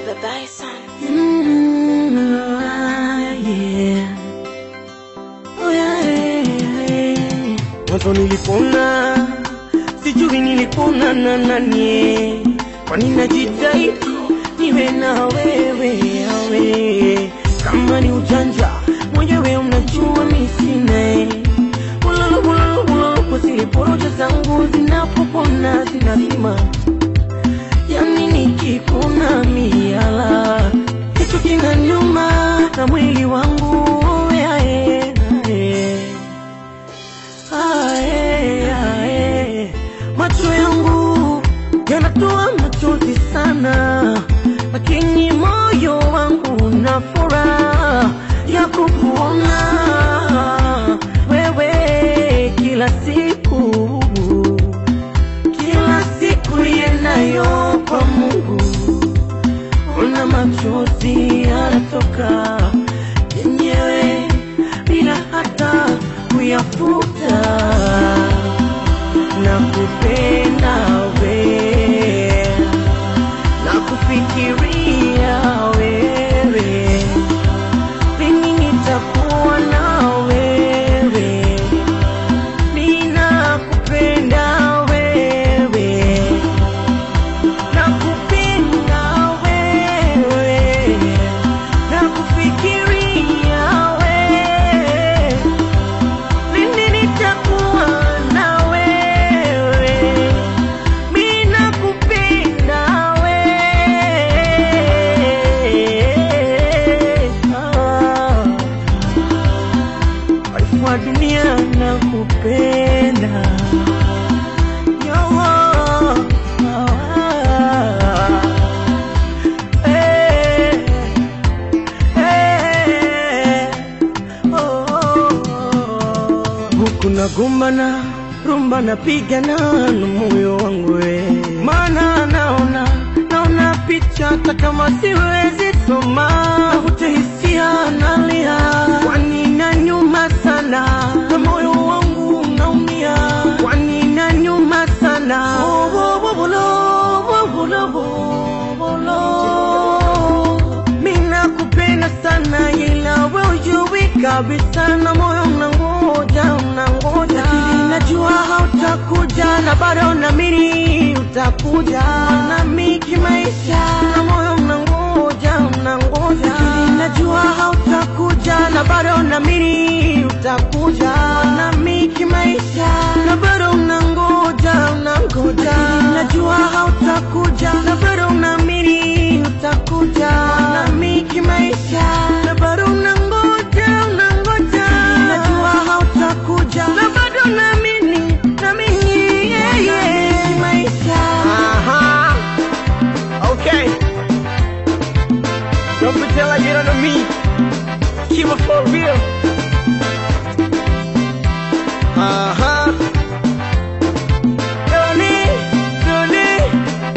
the Dyson. Yeah. Oh yeah. Mwanzo nilipona, sijui nilipona na nani. Kwa nini najitahidi niwe na wewe. Kama ni ujanja mwenyewe unajua mimi sina. Kwa zile poroja zangu zinapopona zinalima. Yani nikipona miala kitu kinaniuma na mwili wangu macho yangu yanatoa machozi sana, lakini moyo wangu na furaha ya kukuona wewe kila siku yenayo kwa Mungu. Ona machozi yanatoka yenyewe bila hata kuyafuta. Nakupenda wewe, nakufikiria wewe, mimi nitakuwa na wewe. Ninakupenda wewe, nakupenda wewe, nakufikiria wewe, mimi nitakuwa na wewe. Mimi nakupenda wewe, kwa dunia nakupenda. Huku nagombana, rumba napigana na moyo wangu maana naona picha hata kama siwezi soma. Navuta hisia nalia, kwani nanyuma sana na moyo wangu unaumia, kwani nanyuma sana. Mimi nakupenda sana ila wewe hujui kabisa, na moyo unangoja. Najua hautakuja na bado naamini utakuja nami kimaisha, na moyo unangoja. Najua hautakuja na bado naamini utakuja nami kimaisha, na bado unangoja. Najua hautakuja na bado naamini utakuja nami kimaisha, na bado unangoja. Najua hautakuja na bado naamini kimaisha. Okay. Don't pretend like you don't know me. Keep it for real.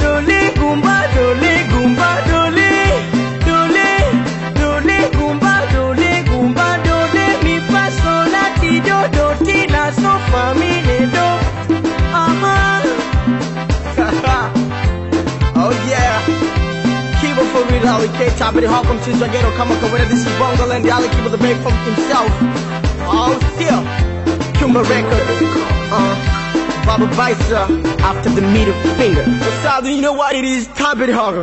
Dole gumba, dole gumba, dole gumba, dole mi fa sol la ti do ti la so fa mi le do. Oh yeah. Keep it for real, Holly K. Top of the hawk, come to Jagero, come on, this is Bongo and Dali, keep it the break from himself. Oh, still, Kumba Records, Baba Vice, after the middle finger. So, you know what it is, top of the hawk.